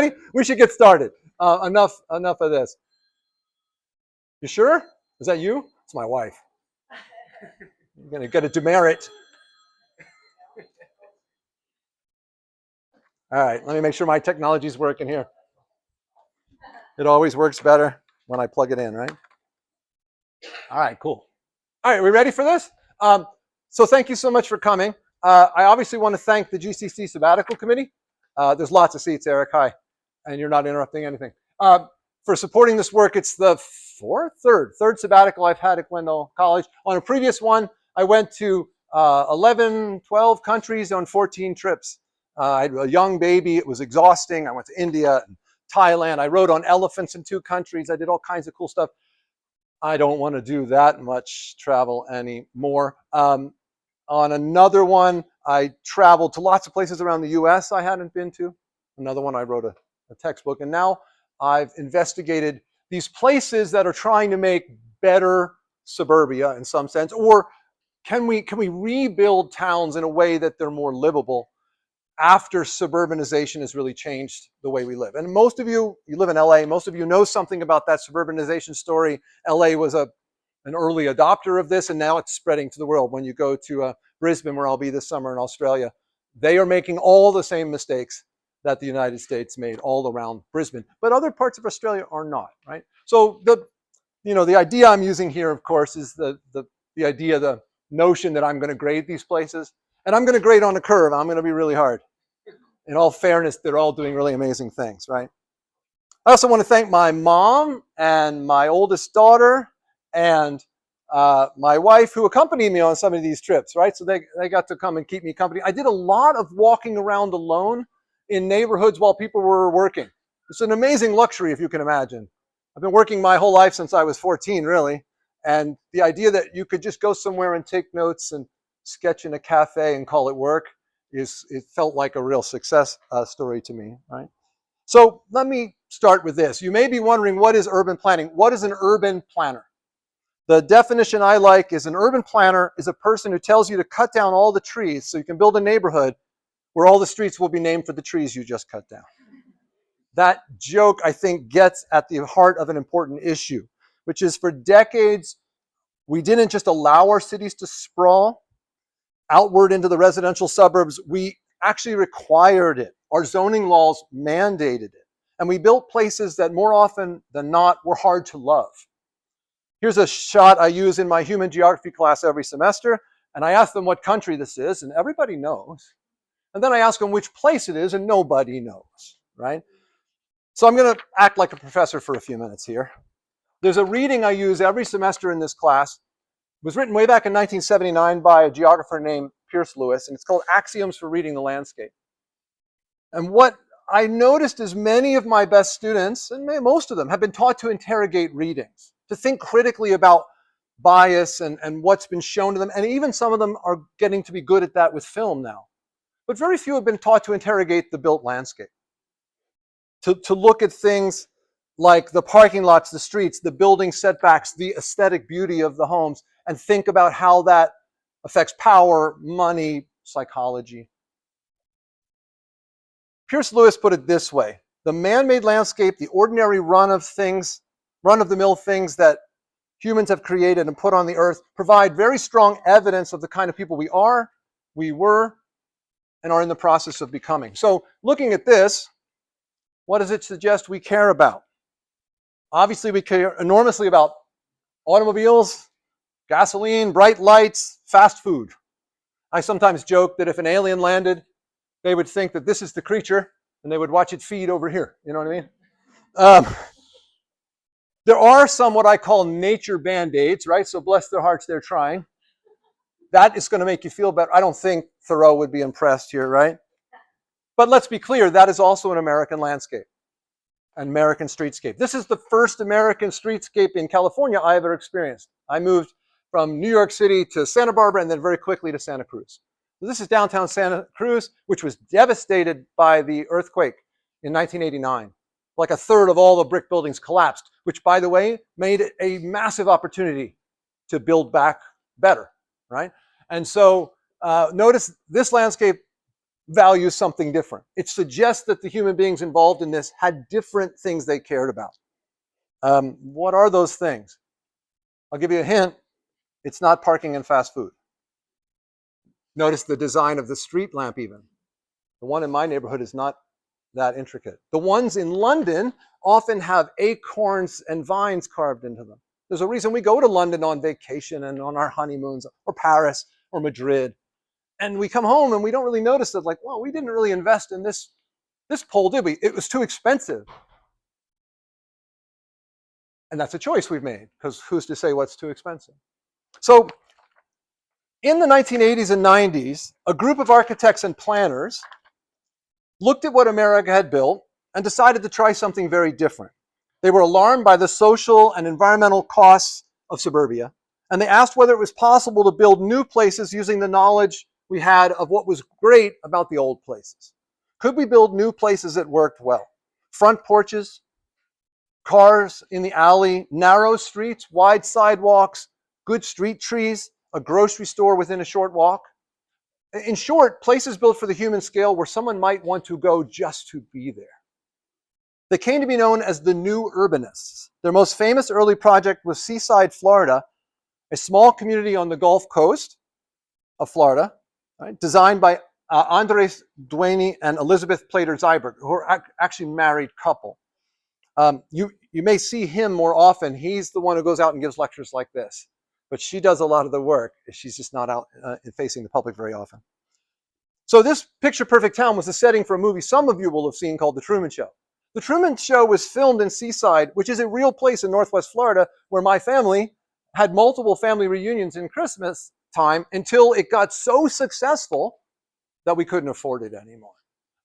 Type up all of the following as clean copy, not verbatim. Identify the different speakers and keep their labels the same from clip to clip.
Speaker 1: Ready? We should get started. Enough of this. You sure? Is that you? It's my wife. You're going to get a demerit. All right, let me make sure my technology's working here. It always works better when I plug it in, right? All right, cool. All right, we ready for this? So thank you so much for coming. I obviously want to thank the GCC Sabbatical Committee. There's lots of seats, Eric. Hi. And you're not interrupting anything. For supporting this work, it's the third sabbatical I've had at Glendale College. On a previous one, I went to 11, 12 countries on 14 trips. I had a young baby. It was exhausting. I went to India and Thailand. I rode on elephants in 2 countries. I did all kinds of cool stuff. I don't want to do that much travel anymore. On another one, I traveled to lots of places around the US I hadn't been to. Another one, I wrote a textbook. And now I've investigated these places that are trying to make better suburbia in some sense. Or can we rebuild towns in a way that they're more livable after suburbanization has really changed the way we live? And most of you live in LA, most of you know something about that suburbanization story. LA was an early adopter of this, and now it's spreading to the world. When you go to Brisbane, where I'll be this summer in Australia, they are making all the same mistakes that the United States made all around Brisbane. But other parts of Australia are not, right? So the idea I'm using here, of course, is the notion that I'm going to grade these places. And I'm going to grade on a curve. I'm going to be really hard. In all fairness, they're all doing really amazing things, right? I also want to thank my mom and my oldest daughter and my wife, who accompanied me on some of these trips, right? So they got to come and keep me company. I did a lot of walking around alone in neighborhoods while people were working. It's an amazing luxury, if you can imagine. I've been working my whole life since I was 14, really. And the idea that you could just go somewhere and take notes and sketch in a cafe and call it work it felt like a real success story to me, right? So let me start with this. You may be wondering, what is urban planning? What is an urban planner? The definition I like is an urban planner is a person who tells you to cut down all the trees so you can build a neighborhood where all the streets will be named for the trees you just cut down. That joke, I think, gets at the heart of an important issue, which is for decades, we didn't just allow our cities to sprawl outward into the residential suburbs. We actually required it. Our zoning laws mandated it. And we built places that more often than not were hard to love. Here's a shot I use in my human geography class every semester. And I ask them what country this is, and everybody knows. And then I ask them which place it is, and nobody knows, right? So I'm going to act like a professor for a few minutes here. There's a reading I use every semester in this class. It was written way back in 1979 by a geographer named Pierce Lewis, and it's called Axioms for Reading the Landscape. And what I noticed is many of my best students, and most of them, have been taught to interrogate readings, to think critically about bias and what's been shown to them, and even some of them are getting to be good at that with film now. But very few have been taught to interrogate the built landscape, to look at things like the parking lots, the streets, the building setbacks, the aesthetic beauty of the homes, and think about how that affects power, money, psychology. Pierce Lewis put it this way: the man-made landscape, the ordinary run-of-the-mill things that humans have created and put on the earth, provide very strong evidence of the kind of people we are, we were, and are in the process of becoming. So looking at this, what does it suggest we care about? Obviously, we care enormously about automobiles, gasoline, bright lights, fast food. I sometimes joke that if an alien landed, they would think that this is the creature, and they would watch it feed over here. You know what I mean? There are some what I call nature band-aids, right? So bless their hearts, they're trying. That is going to make you feel better. I don't think Thoreau would be impressed here, right? But let's be clear, that is also an American landscape, an American streetscape. This is the first American streetscape in California I ever experienced. I moved from New York City to Santa Barbara and then very quickly to Santa Cruz. So this is downtown Santa Cruz, which was devastated by the earthquake in 1989. Like a third of all the brick buildings collapsed, which, by the way, made it a massive opportunity to build back better, right? And so notice this landscape values something different. It suggests that the human beings involved in this had different things they cared about. What are those things? I'll give you a hint. It's not parking and fast food. Notice the design of the street lamp even. The one in my neighborhood is not that intricate. The ones in London often have acorns and vines carved into them. There's a reason we go to London on vacation and on our honeymoons, or Paris or Madrid. And we come home and we don't really notice that, like, well, we didn't really invest in this pole, did we? It was too expensive. And that's a choice we've made, because who's to say what's too expensive? So in the 1980s and 90s, a group of architects and planners looked at what America had built and decided to try something very different. They were alarmed by the social and environmental costs of suburbia, and they asked whether it was possible to build new places using the knowledge we had of what was great about the old places. Could we build new places that worked well? Front porches, cars in the alley, narrow streets, wide sidewalks, good street trees, a grocery store within a short walk. In short, places built for the human scale where someone might want to go just to be there. They came to be known as the New Urbanists. Their most famous early project was Seaside, Florida, a small community on the Gulf Coast of Florida, right, designed by Andres Duany and Elizabeth Plater-Zyberg, who are actually a married couple. You may see him more often. He's the one who goes out and gives lectures like this. But she does a lot of the work. She's just not out facing the public very often. So this picture-perfect town was the setting for a movie some of you will have seen called The Truman Show. The Truman Show was filmed in Seaside, which is a real place in Northwest Florida where my family had multiple family reunions in Christmas time until it got so successful that we couldn't afford it anymore.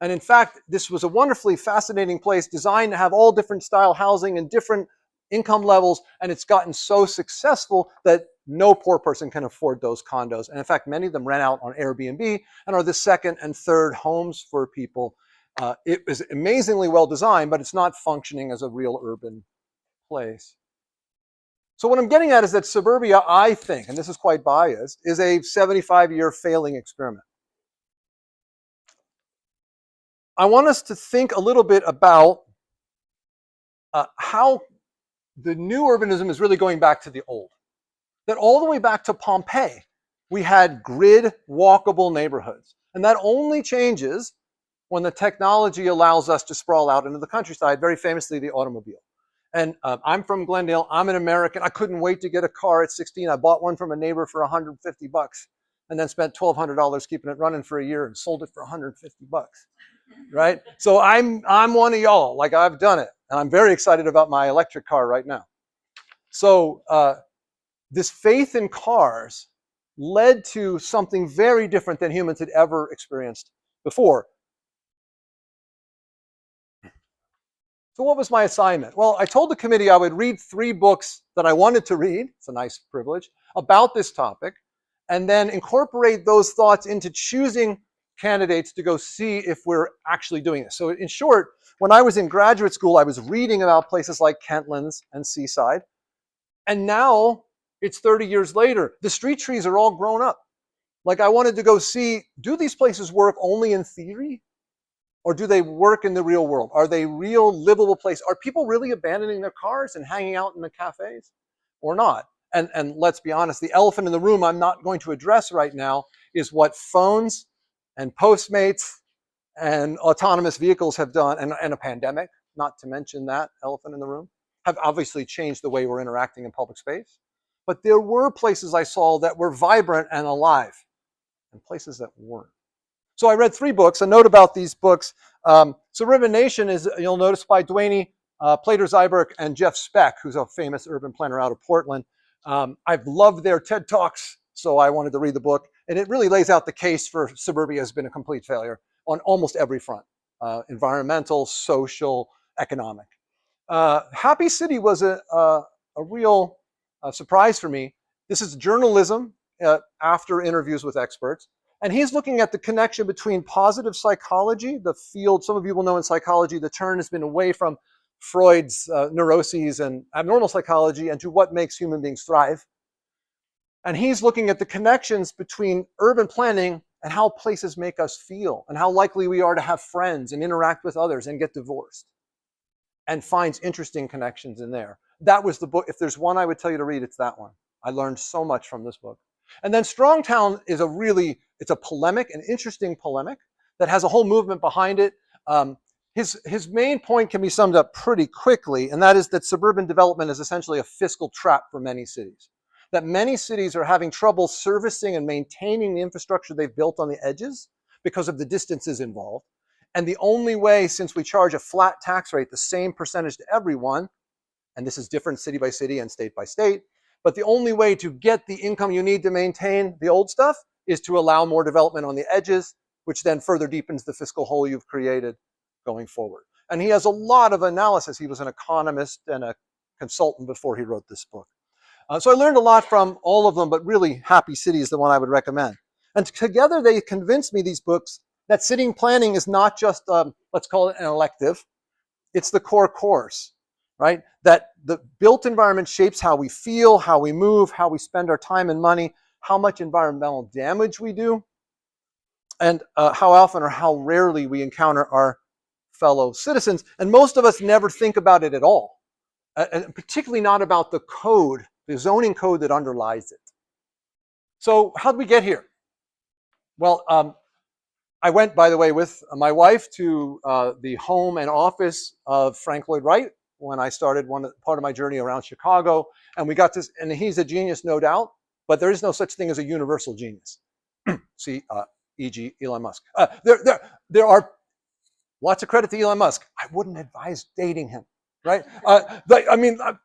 Speaker 1: And in fact, this was a wonderfully fascinating place designed to have all different style housing and different income levels, and it's gotten so successful that no poor person can afford those condos. And in fact, many of them rent out on Airbnb and are the second and third homes for people. It was amazingly well designed, but it's not functioning as a real urban place. So what I'm getting at is that suburbia, I think, and this is quite biased, is a 75-year failing experiment. I want us to think a little bit about how the new urbanism is really going back to the old. That all the way back to Pompeii, we had grid walkable neighborhoods. And that only changes when the technology allows us to sprawl out into the countryside, very famously the automobile. And I'm from Glendale, I'm an American. I couldn't wait to get a car at 16. I bought one from a neighbor for 150 bucks and then spent $1,200 keeping it running for a year and sold it for 150 bucks. Right? So I'm one of y'all, like I've done it. And I'm very excited about my electric car right now. So this faith in cars led to something very different than humans had ever experienced before. So what was my assignment? Well, I told the committee I would read 3 books that I wanted to read, it's a nice privilege, about this topic, and then incorporate those thoughts into choosing candidates to go see if we're actually doing this. So in short, when I was in graduate school, I was reading about places like Kentlands and Seaside, and now it's 30 years later. The street trees are all grown up. Like I wanted to go see, do these places work only in theory? Or do they work in the real world? Are they real livable places? Are people really abandoning their cars and hanging out in the cafes or not? And let's be honest, the elephant in the room I'm not going to address right now is what phones and Postmates and autonomous vehicles have done, and a pandemic, not to mention that elephant in the room, have obviously changed the way we're interacting in public space. But there were places I saw that were vibrant and alive, and places that weren't. So I read 3 books. A note about these books. Suburban Nation is, you'll notice, by Duany, Plater-Zyberg, and Jeff Speck, who's a famous urban planner out of Portland. I've loved their TED Talks, so I wanted to read the book. And it really lays out the case for suburbia has been a complete failure on almost every front, environmental, social, economic. Happy City was a real surprise for me. This is journalism after interviews with experts. And he's looking at the connection between positive psychology, the field some of you will know in psychology, the turn has been away from Freud's neuroses and abnormal psychology and to what makes human beings thrive. And he's looking at the connections between urban planning and how places make us feel and how likely we are to have friends and interact with others and get divorced, and finds interesting connections in there. That was the book. If there's one I would tell you to read, it's that one. I learned so much from this book. And then Strongtown is it's a polemic, an interesting polemic that has a whole movement behind it. His main point can be summed up pretty quickly, and that is that suburban development is essentially a fiscal trap for many cities. That many cities are having trouble servicing and maintaining the infrastructure they've built on the edges because of the distances involved. And the only way, since we charge a flat tax rate, the same percentage to everyone, and this is different city by city and state by state, but the only way to get the income you need to maintain the old stuff is to allow more development on the edges, which then further deepens the fiscal hole you've created going forward. And he has a lot of analysis. He was an economist and a consultant before he wrote this book. So I learned a lot from all of them, but really Happy City is the one I would recommend. And together they convinced me, these books, that city planning is not just, let's call it an elective, it's the core course, right? That the built environment shapes how we feel, how we move, how we spend our time and money, how much environmental damage we do, and how often or how rarely we encounter our fellow citizens. And most of us never think about it at all, and particularly not about the code, the zoning code that underlies it. So how did we get here? Well, I went, by the way, with my wife to the home and office of Frank Lloyd Wright when I started part of my journey around Chicago. And we got this, and he's a genius, no doubt, but there is no such thing as a universal genius. See, e.g. Elon Musk. There are lots of credit to Elon Musk. I wouldn't advise dating him, right?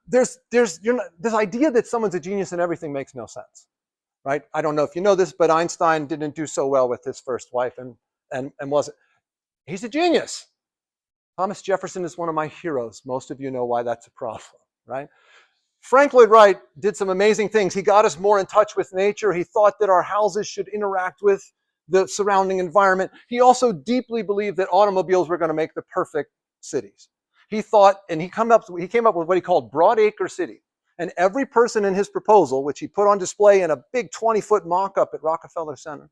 Speaker 1: There's this idea that someone's a genius and everything makes no sense, right? I don't know if you know this, but Einstein didn't do so well with his first wife and wasn't. He's a genius. Thomas Jefferson is one of my heroes. Most of you know why that's a problem, right? Frank Lloyd Wright did some amazing things. He got us more in touch with nature. He thought that our houses should interact with the surrounding environment. He also deeply believed that automobiles were going to make the perfect cities. He thought, and he came up with what he called broad-acre city. And every person in his proposal, which he put on display in a big 20-foot mock-up at Rockefeller Center,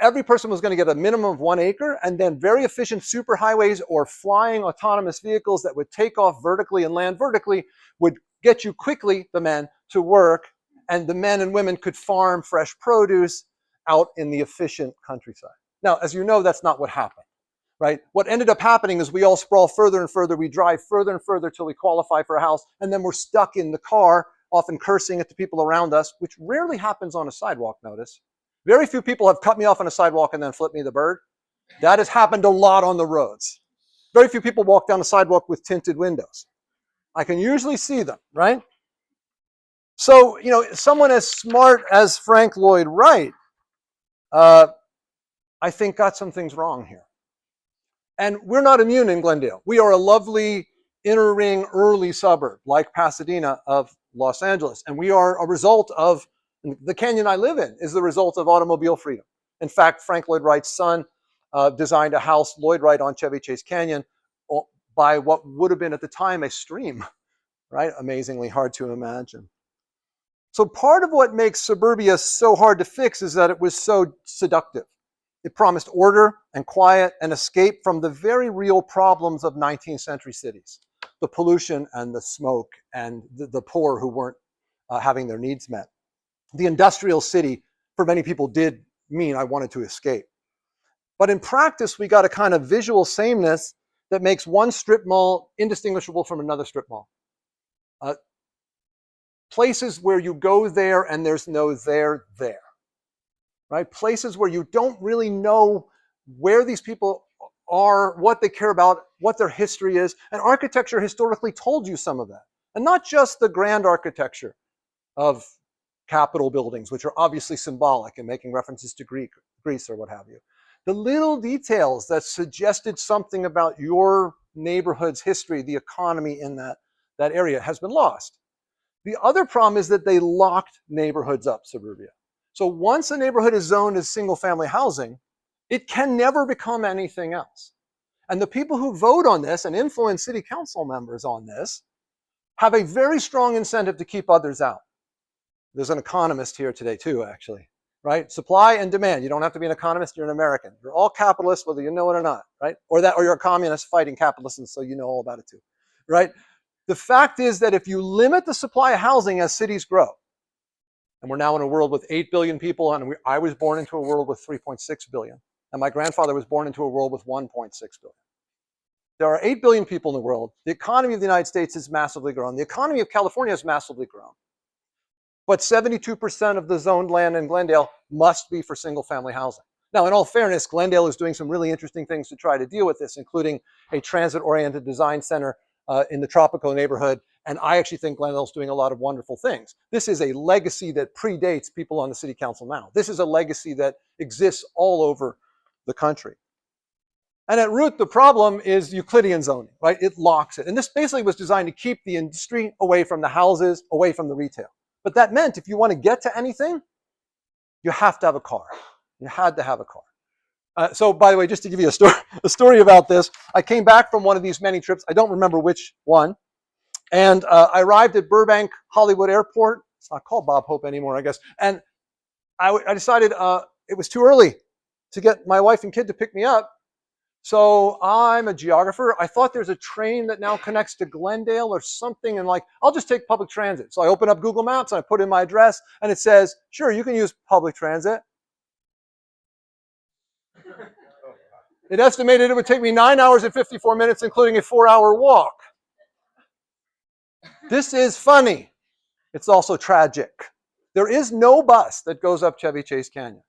Speaker 1: every person was going to get a minimum of 1 acre, and then very efficient superhighways or flying autonomous vehicles that would take off vertically and land vertically would get you quickly, the men, to work, and the men and women could farm fresh produce out in the efficient countryside. Now, as you know, that's not what happened, right? What ended up happening is we all sprawl further and further, we drive further and further till we qualify for a house, and then we're stuck in the car, often cursing at the people around us, which rarely happens on a sidewalk, notice. Very few people have cut me off on a sidewalk and then flipped me the bird. That has happened a lot on the roads. Very few people walk down the sidewalk with tinted windows. I can usually see them, right? So, someone as smart as Frank Lloyd Wright, I think got some things wrong here. And we're not immune in Glendale. We are a lovely inner ring early suburb like Pasadena of Los Angeles. And we are a result of, the canyon I live in is the result of automobile freedom. In fact, Frank Lloyd Wright's son designed a house, Lloyd Wright, on Chevy Chase Canyon by what would have been at the time a stream, right? Amazingly hard to imagine. So part of what makes suburbia so hard to fix is that it was so seductive. It promised order and quiet and escape from the very real problems of 19th century cities, the pollution and the smoke and the poor who weren't having their needs met. The industrial city, for many people, did mean I wanted to escape. But in practice, we got a kind of visual sameness that makes one strip mall indistinguishable from another strip mall. Places where you go there and there's no there, right? Places where you don't really know where these people are, what they care about, what their history is. And architecture historically told you some of that. And not just the grand architecture of Capitol buildings, which are obviously symbolic and making references to Greece or what have you. The little details that suggested something about your neighborhood's history, the economy in that area has been lost. The other problem is that they locked neighborhoods up, suburbia. So once a neighborhood is zoned as single-family housing, it can never become anything else. And the people who vote on this and influence city council members on this have a very strong incentive to keep others out. There's an economist here today too, actually. right? Supply and demand. You don't have to be an economist, you're an American. You're all capitalists, whether you know it or not, right? Or you're a communist fighting capitalism, so you know all about it too, right? The fact is that if you limit the supply of housing as cities grow, and we're now in a world with 8 billion people, and I was born into a world with 3.6 billion, and my grandfather was born into a world with 1.6 billion. There are 8 billion people in the world. The economy of the United States has massively grown. The economy of California has massively grown. But 72% of the zoned land in Glendale must be for single-family housing. Now, in all fairness, Glendale is doing some really interesting things to try to deal with this, including a transit-oriented design center in the Tropico neighborhood. And I actually think Glendale's doing a lot of wonderful things. This is a legacy that predates people on the city council now. This is a legacy that exists all over the country. And at root, the problem is Euclidean zoning, right? It locks it. And this basically was designed to keep the industry away from the houses, away from the retail. But that meant if you want to get to anything, you have to have a car. You had to have a car. So, by the way, just to give you a story about this, I came back from one of these many trips. I don't remember which one. And I arrived at Burbank Hollywood Airport. It's not called Bob Hope anymore, I guess. And I decided it was too early to get my wife and kid to pick me up. So I'm a geographer. I thought there's a train that now connects to Glendale or something, and I'll just take public transit. So I open up Google Maps and I put in my address, and it says, sure, you can use public transit. It estimated it would take me 9 hours and 54 minutes, including a 4-hour walk. This is funny. It's also tragic. There is no bus that goes up Chevy Chase Canyon.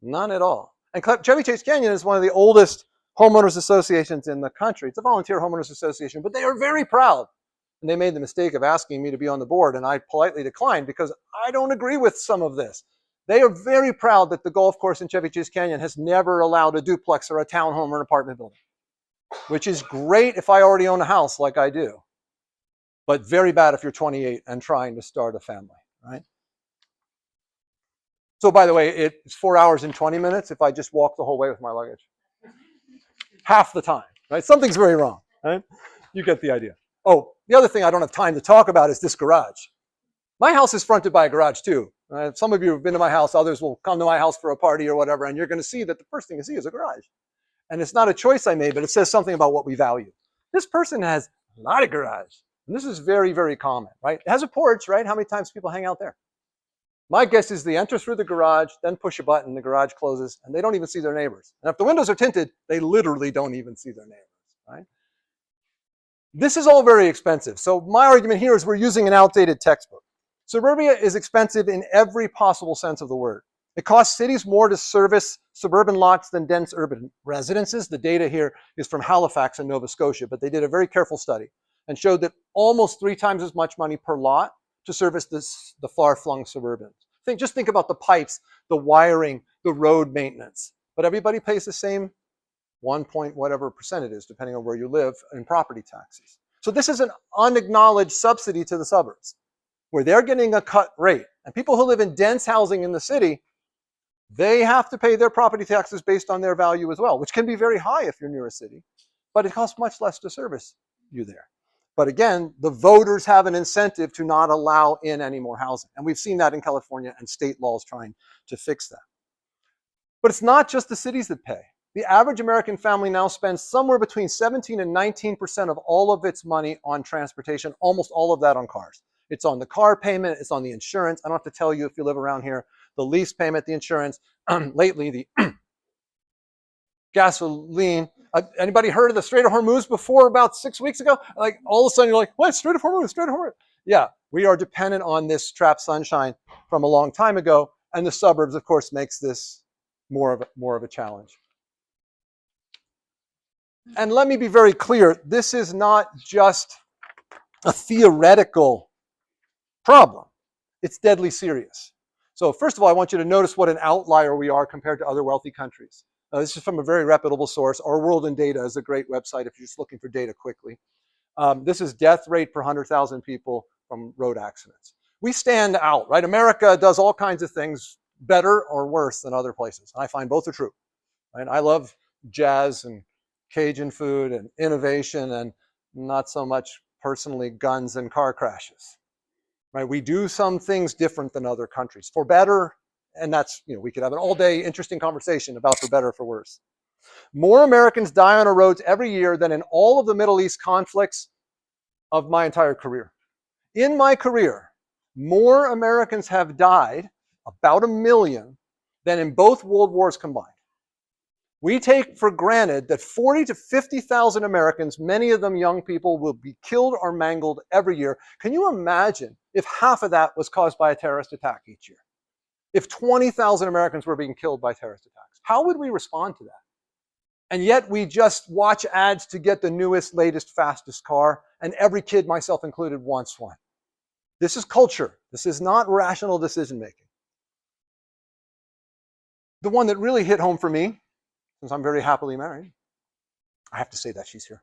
Speaker 1: None at all. And Chevy Chase Canyon is one of the oldest homeowners associations in the country. It's a volunteer homeowners association, but they are very proud. And they made the mistake of asking me to be on the board, and I politely declined because I don't agree with some of this. They are very proud that the golf course in Chevy Chase Canyon has never allowed a duplex or a townhome or an apartment building, which is great if I already own a house like I do, but very bad if you're 28 and trying to start a family, right? So by the way, it's 4 hours and 20 minutes if I just walk the whole way with my luggage. Half the time, right? Something's very wrong, right? You get the idea. Oh, the other thing I don't have time to talk about is this garage. My house is fronted by a garage too. Some of you have been to my house, others will come to my house for a party or whatever, and you're going to see that the first thing you see is a garage. And it's not a choice I made, but it says something about what we value. This person has a lot of garage, and this is very, very common, right? It has a porch, right? How many times people hang out there? My guess is they enter through the garage, then push a button, the garage closes, and they don't even see their neighbors. And if the windows are tinted, they literally don't even see their neighbors, right? This is all very expensive. So my argument here is we're using an outdated textbook. Suburbia is expensive in every possible sense of the word. It costs cities more to service suburban lots than dense urban residences. The data here is from Halifax in Nova Scotia, but they did a very careful study and showed that almost 3 times as much money per lot to service the far-flung suburbans. Just think about the pipes, the wiring, the road maintenance. But everybody pays the same 1 point whatever percent it is, depending on where you live, in property taxes. So this is an unacknowledged subsidy to the suburbs, where they're getting a cut rate. And people who live in dense housing in the city, they have to pay their property taxes based on their value as well, which can be very high if you're near a city, but it costs much less to service you there. But again, the voters have an incentive to not allow in any more housing. And we've seen that in California, and state laws trying to fix that. But it's not just the cities that pay. The average American family now spends somewhere between 17 and 19% of all of its money on transportation, almost all of that on cars. It's on the car payment, it's on the insurance. I don't have to tell you if you live around here, the lease payment, the insurance, lately the gasoline. Anybody heard of the Strait of Hormuz before about 6 weeks ago? Like all of a sudden you're like, what, Strait of Hormuz, Strait of Hormuz? Yeah, we are dependent on this trapped sunshine from a long time ago, and the suburbs, of course, makes this more of a challenge. And let me be very clear, this is not just a theoretical problem. It's deadly serious. So first of all, I want you to notice what an outlier we are compared to other wealthy countries. This is from a very reputable source. Our World in Data is a great website if you're just looking for data quickly. This is death rate per 100,000 people from road accidents. We stand out, right? America does all kinds of things better or worse than other places. And I find both are true. Right? I love jazz and Cajun food and innovation, and not so much personally guns and car crashes. Right? We do some things different than other countries, for better And that's, we could have an all-day interesting conversation about for better or for worse. More Americans die on our roads every year than in all of the Middle East conflicts of my entire career. In my career, more Americans have died, about 1 million, than in both world wars combined. We take for granted that 40 to 50,000 Americans, many of them young people, will be killed or mangled every year. Can you imagine if half of that was caused by a terrorist attack each year? If 20,000 Americans were being killed by terrorist attacks, how would we respond to that? And yet we just watch ads to get the newest, latest, fastest car, and every kid, myself included, wants one. This is culture. This is not rational decision making. The one that really hit home for me, since I'm very happily married, I have to say that she's here.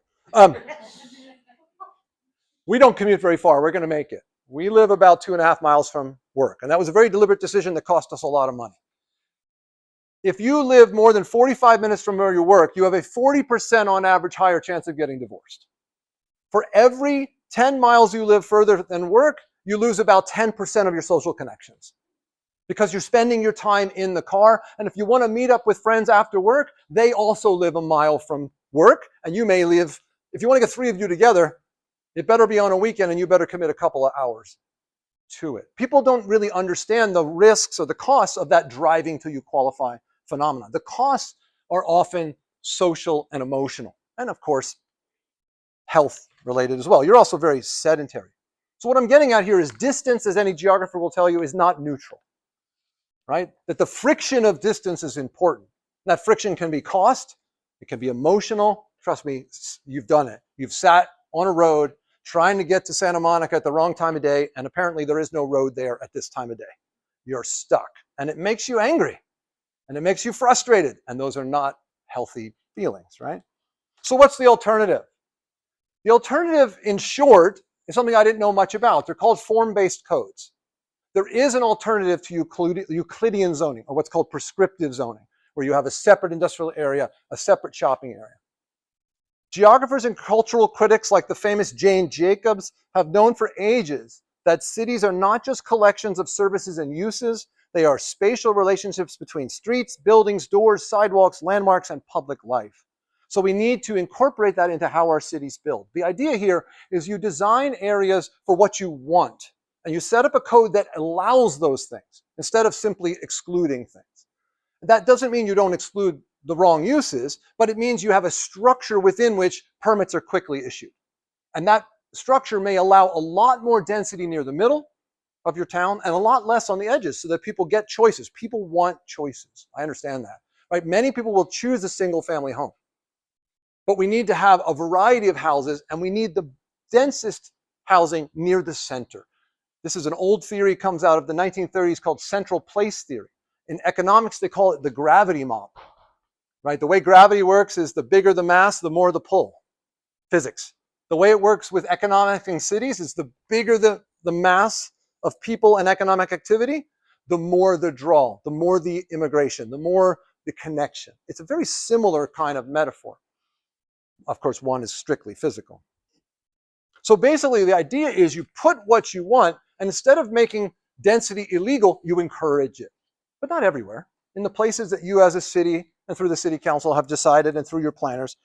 Speaker 1: We don't commute very far. We're going to make it. We live about 2.5 miles from work, and that was a very deliberate decision that cost us a lot of money. If you live more than 45 minutes from where you work, you have a 40% on average higher chance of getting divorced. For every 10 miles you live further than work, you lose about 10% of your social connections because you're spending your time in the car. And if you want to meet up with friends after work, they also live a mile from work, and you may live, if you want to get 3 of you together, it better be on a weekend and you better commit a couple of hours to it. People don't really understand the risks or the costs of that driving till you qualify phenomenon. The costs are often social and emotional, and of course, health related as well. You're also very sedentary. So what I'm getting at here is distance, as any geographer will tell you, is not neutral, right? That the friction of distance is important. That friction can be cost, it can be emotional. Trust me, you've done it. You've sat on a road trying to get to Santa Monica at the wrong time of day, and apparently there is no road there at this time of day. You're stuck, and it makes you angry, and it makes you frustrated, and those are not healthy feelings, right? So what's the alternative? The alternative, in short, is something I didn't know much about. They're called form-based codes. There is an alternative to Euclidean zoning, or what's called prescriptive zoning, where you have a separate industrial area, a separate shopping area. Geographers and cultural critics like the famous Jane Jacobs have known for ages that cities are not just collections of services and uses, they are spatial relationships between streets, buildings, doors, sidewalks, landmarks, and public life. So we need to incorporate that into how our cities build. The idea here is you design areas for what you want, and you set up a code that allows those things instead of simply excluding things. That doesn't mean you don't exclude the wrong uses, but it means you have a structure within which permits are quickly issued. And that structure may allow a lot more density near the middle of your town and a lot less on the edges so that people get choices. People want choices. I understand that, right? Many people will choose a single family home, but we need to have a variety of houses, and we need the densest housing near the center. This is an old theory, comes out of the 1930s, called central place theory. In economics, they call it the gravity model, right? The way gravity works is the bigger the mass, the more the pull. Physics. The way it works with economic in cities is the bigger the mass of people and economic activity, the more the draw, the more the immigration, the more the connection. It's a very similar kind of metaphor. Of course, one is strictly physical. So basically, the idea is you put what you want, and instead of making density illegal, you encourage it. But not everywhere. In the places that you as a city and through the city council have decided, and through your planners,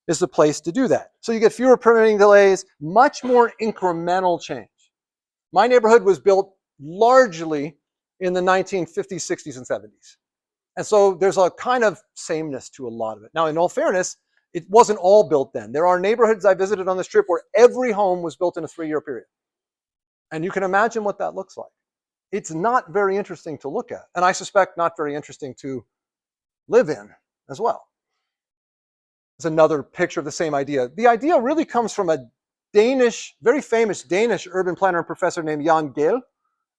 Speaker 1: is the place to do that. So you get fewer permitting delays, much more incremental change. My neighborhood was built largely in the 1950s, 60s, and 70s. And so there's a kind of sameness to a lot of it. Now, in all fairness, it wasn't all built then. There are neighborhoods I visited on the Strip where every home was built in a 3-year period. And you can imagine what that looks like. It's not very interesting to look at, and I suspect not very interesting to live in as well. It's another picture of the same idea. The idea really comes from a Danish, very famous Danish urban planner and professor named Jan Gehl,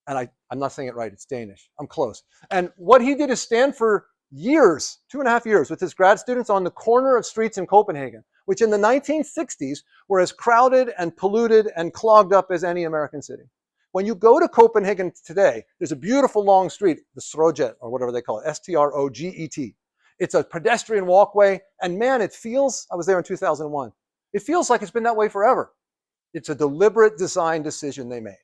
Speaker 1: and I'm not saying it right, it's Danish, I'm close. And what he did is stand for years, 2.5 years, with his grad students on the corner of streets in Copenhagen, which in the 1960s were as crowded and polluted and clogged up as any American city. When you go to Copenhagen today, there's a beautiful long street, the Stroget, or whatever they call it, S-T-R-O-G-E-T. It's a pedestrian walkway, and man, it feels, I was there in 2001, it feels like it's been that way forever. It's a deliberate design decision they made.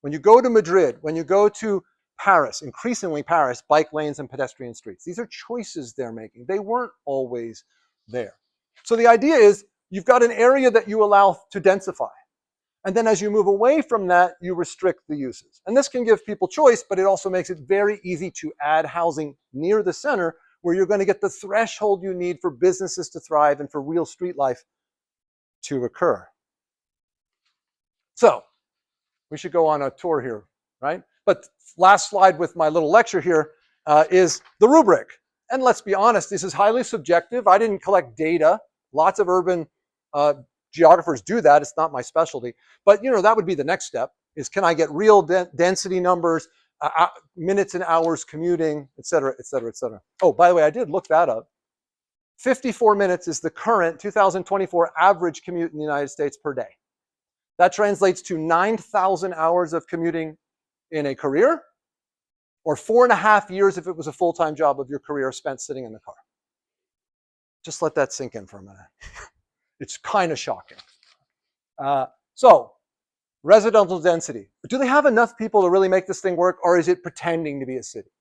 Speaker 1: When you go to Madrid, when you go to Paris, increasingly Paris, bike lanes and pedestrian streets. These are choices they're making. They weren't always there. So the idea is you've got an area that you allow to densify. And then as you move away from that, you restrict the uses. And this can give people choice, but it also makes it very easy to add housing near the center where you're going to get the threshold you need for businesses to thrive and for real street life to occur. So we should go on a tour here, right? But last slide with my little lecture here is the rubric. And let's be honest, this is highly subjective. I didn't collect data. Lots of urban geographers do that. It's not my specialty. But that would be the next step, is can I get real density numbers, minutes and hours commuting, et cetera, et cetera, et cetera. Oh, by the way, I did look that up. 54 minutes is the current 2024 average commute in the United States per day. That translates to 9,000 hours of commuting in a career, or 4.5 years if it was a full-time job of your career spent sitting in the car. Just let that sink in for a minute. It's kind of shocking. So, residential density. Do they have enough people to really make this thing work, or is it pretending to be a city?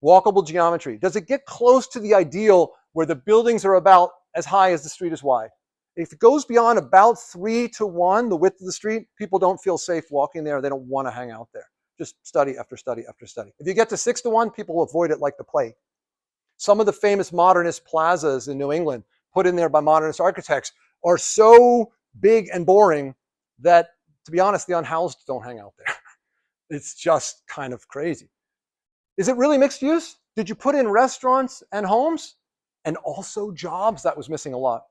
Speaker 1: Walkable geometry. Does it get close to the ideal where the buildings are about as high as the street is wide? If it goes beyond about 3 to 1, the width of the street, people don't feel safe walking there. They don't want to hang out there. Just study after study after study. If you get to 6 to 1, people avoid it like the plague. Some of the famous modernist plazas in New England, put in there by modernist architects, are so big and boring that, to be honest, the unhoused don't hang out there. It's just kind of crazy. Is it really mixed use? Did you put in restaurants and homes and also jobs? That was missing a lot.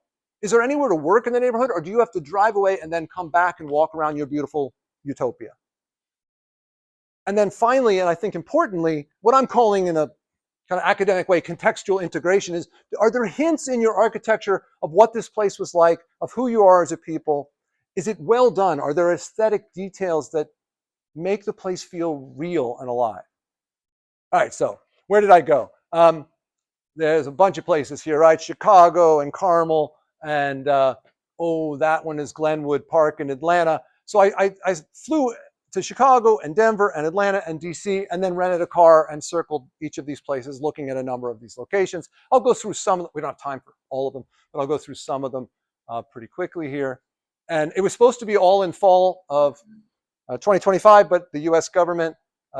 Speaker 1: Is there anywhere to work in the neighborhood, or do you have to drive away and then come back and walk around your beautiful utopia? And then finally, and I think importantly, what I'm calling in a kind of academic way, contextual integration is, are there hints in your architecture of what this place was like, of who you are as a people? Is it well done? Are there aesthetic details that make the place feel real and alive? All right, so where did I go? There's a bunch of places here, right? Chicago and Carmel, and that one is Glenwood Park in Atlanta. So I flew to Chicago and Denver and Atlanta and DC, and then rented a car and circled each of these places, looking at a number of these locations. I'll go through some. We don't have time for all of them, but I'll go through some of them pretty quickly here. And it was supposed to be all in fall of 2025, but the US government,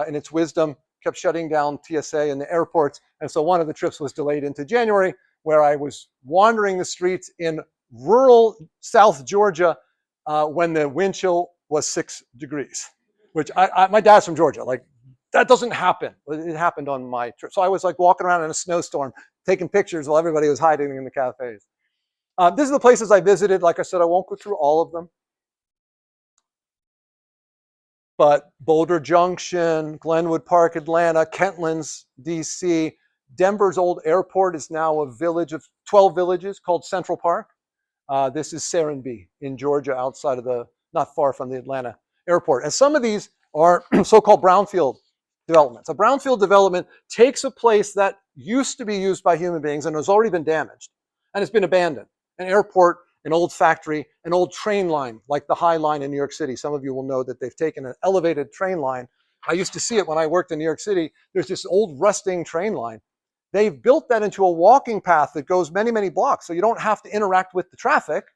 Speaker 1: in its wisdom, kept shutting down TSA and the airports. And so one of the trips was delayed into January, where I was wandering the streets in rural South Georgia when the wind chill was 6 degrees, which my dad's from Georgia. Like, that doesn't happen. It happened on my trip. So I was like walking around in a snowstorm, taking pictures while everybody was hiding in the cafes. These are the places I visited. Like I said, I won't go through all of them. But Boulder Junction, Glenwood Park, Atlanta, Kentlands, DC, Denver's old airport is now a village of 12 villages called Central Park. This is Serenbe in Georgia, outside of not far from the Atlanta airport. And some of these are so-called brownfield developments. A brownfield development takes a place that used to be used by human beings and has already been damaged and has been abandoned. An airport, an old factory, an old train line, like the High Line in New York City. Some of you will know that they've taken an elevated train line. I used to see it when I worked in New York City. There's this old rusting train line. They've built that into a walking path that goes many, many blocks, so you don't have to interact with the traffic.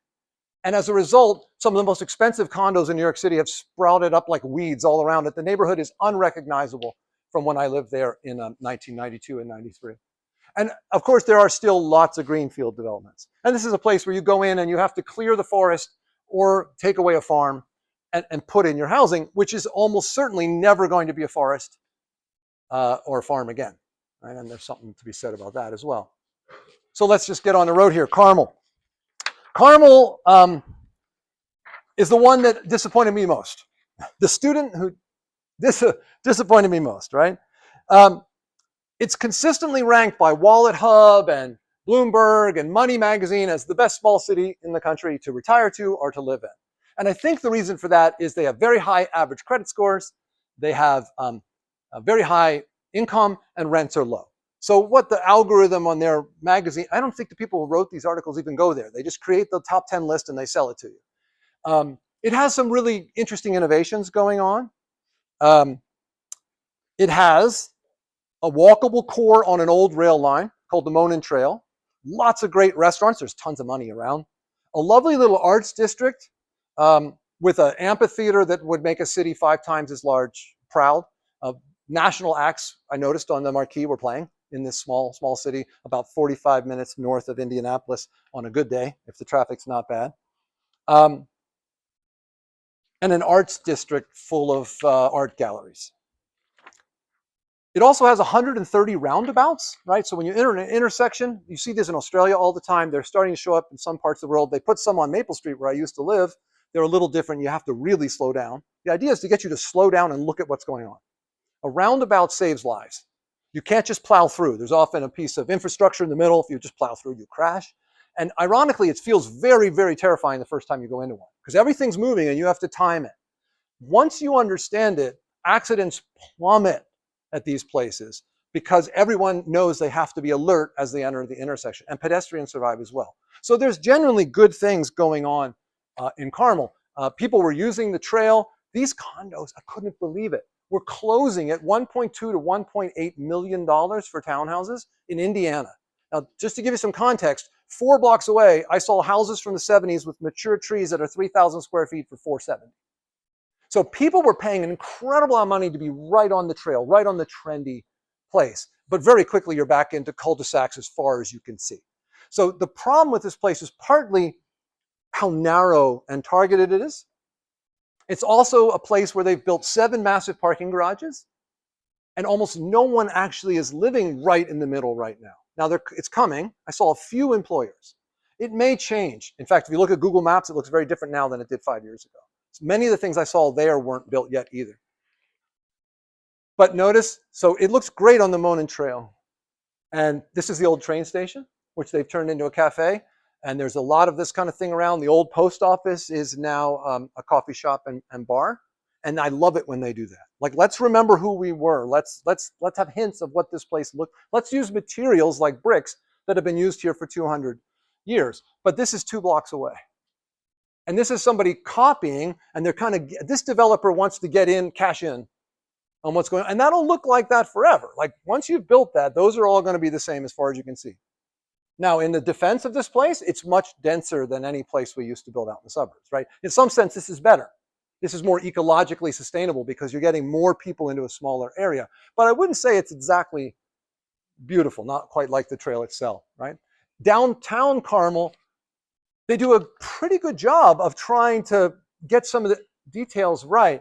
Speaker 1: And as a result, some of the most expensive condos in New York City have sprouted up like weeds all around it. The neighborhood is unrecognizable from when I lived there in 1992 and 93. And of course, there are still lots of greenfield developments. And this is a place where you go in and you have to clear the forest or take away a farm and put in your housing, which is almost certainly never going to be a forest or a farm again. Right? And there's something to be said about that as well. So let's just get on the road here. Carmel. Carmel is the one that disappointed me most. The student who disappointed me most, right? It's consistently ranked by Wallet Hub and Bloomberg and Money Magazine as the best small city in the country to retire to or to live in. And I think the reason for that is they have very high average credit scores, they have a very high income, and rents are low. So what the algorithm on their magazine, I don't think the people who wrote these articles even go there. They just create the top 10 list and they sell it to you. It has some really interesting innovations going on. It has a walkable core on an old rail line called the Monon Trail. Lots of great restaurants. There's tons of money around. A lovely little arts district with an amphitheater that would make a city 5 times as large proud. National acts, I noticed on the marquee, were playing in this small city about 45 minutes north of Indianapolis on a good day, if the traffic's not bad. And an arts district full of art galleries. It also has 130 roundabouts, right? So when you enter an intersection, you see this in Australia all the time. They're starting to show up in some parts of the world. They put some on Maple Street where I used to live. They're a little different. You have to really slow down. The idea is to get you to slow down and look at what's going on. A roundabout saves lives. You can't just plow through. There's often a piece of infrastructure in the middle. If you just plow through, you crash. And ironically, it feels very, very terrifying the first time you go into one because everything's moving and you have to time it. Once you understand it, accidents plummet at these places because everyone knows they have to be alert as they enter the intersection, and pedestrians survive as well. So there's generally good things going on in Carmel. People were using the trail. These condos, I couldn't believe it, were closing at $1.2 to $1.8 million for townhouses in Indiana. Now, just to give you some context, 4 blocks away, I saw houses from the 70s with mature trees that are 3,000 square feet for $470. So people were paying an incredible amount of money to be right on the trail, right on the trendy place. But very quickly, you're back into cul-de-sacs as far as you can see. So the problem with this place is partly how narrow and targeted it is. It's also a place where they've built 7 massive parking garages, and almost no one actually is living right in the middle right now. Now, it's coming. I saw a few employers. It may change. In fact, if you look at Google Maps, it looks very different now than it did 5 years ago. Many of the things I saw there weren't built yet either. But notice, so it looks great on the Monon Trail. And this is the old train station, which they've turned into a cafe. And there's a lot of this kind of thing around. The old post office is now a coffee shop and bar. And I love it when they do that. Like, let's remember who we were. Let's have hints of what this place looked. Let's use materials like bricks that have been used here for 200 years. But this is 2 blocks away. And this is somebody copying, and they're kind of, this developer wants to get in, cash in on what's going on. And that'll look like that forever. Like, once you've built that, those are all going to be the same as far as you can see. Now, in the defense of this place, it's much denser than any place we used to build out in the suburbs, right? In some sense, this is better. This is more ecologically sustainable because you're getting more people into a smaller area. But I wouldn't say it's exactly beautiful, not quite like the trail itself, right? Downtown Carmel, they do a pretty good job of trying to get some of the details right?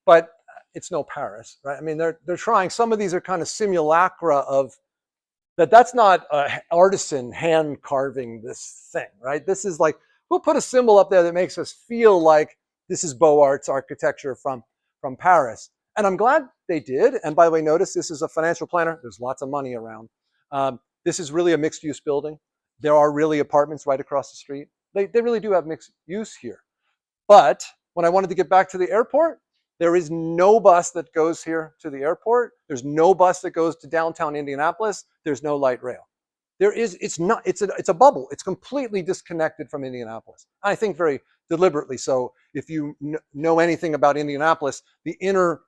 Speaker 1: But it's no Paris, right? I mean, they're trying. Some of these are kind of simulacra of that's not artisan hand carving this thing, right? This is like, we'll put a symbol up there that makes us feel like this is Beaux Arts architecture from Paris. And I'm glad they did. And by the way, notice this is a financial planner. There's lots of money around. This is really a mixed use building. There are really apartments right across the street. They really do have mixed use here. But when I wanted to get back to the airport, there is no bus that goes here to the airport. There's no bus that goes to downtown Indianapolis. There's no light rail. It's a bubble. It's completely disconnected from Indianapolis. I think very deliberately so. If you know anything about Indianapolis, the inner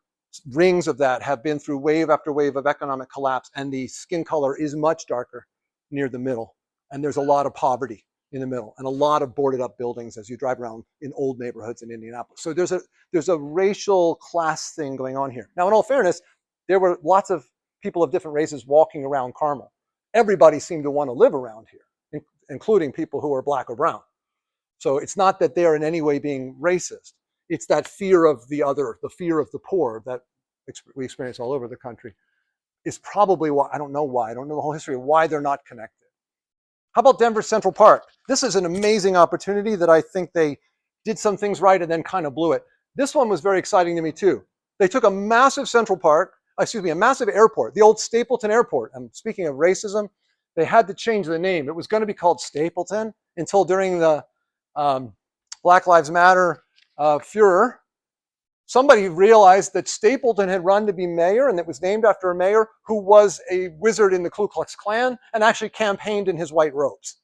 Speaker 1: rings of that have been through wave after wave of economic collapse, and the skin color is much darker near the middle. And there's a lot of poverty in the middle and a lot of boarded up buildings as you drive around in old neighborhoods in Indianapolis. So there's a racial class thing going on here. Now, in all fairness, there were lots of people of different races walking around Carmel. Everybody seemed to want to live around here, including people who are black or brown. So it's not that they're in any way being racist. It's that fear of the other, the fear of the poor that we experience all over the country is probably why, I don't know why, I don't know the whole history of why they're not connected. How about Denver Central Park? This is an amazing opportunity that I think they did some things right and then kind of blew it. This one was very exciting to me too. They took a massive Central Park, a massive airport, the old Stapleton Airport. And speaking of racism, they had to change the name. It was going to be called Stapleton until during the Black Lives Matter furor, somebody realized that Stapleton had run to be mayor, and it was named after a mayor who was a wizard in the Ku Klux Klan and actually campaigned in his white robes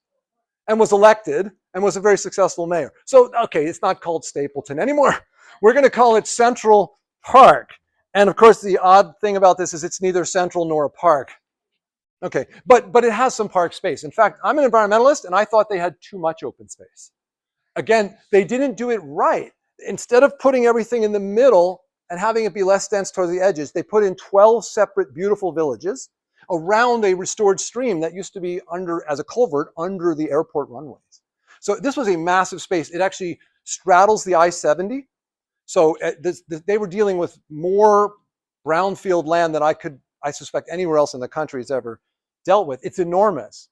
Speaker 1: and was elected and was a very successful mayor. So, okay, it's not called Stapleton anymore. We're going to call it Central Park. And of course, the odd thing about this is it's neither central nor a park. Okay, but it has some park space. In fact, I'm an environmentalist, and I thought they had too much open space. Again, they didn't do it right. Instead of putting everything in the middle and having it be less dense toward the edges, they put in 12 separate beautiful villages around a restored stream that used to be under, as a culvert, under the airport runways. So this was a massive space. It actually straddles the I-70. So they were dealing with more brownfield land than I suspect anywhere else in the country has ever dealt with. It's enormous.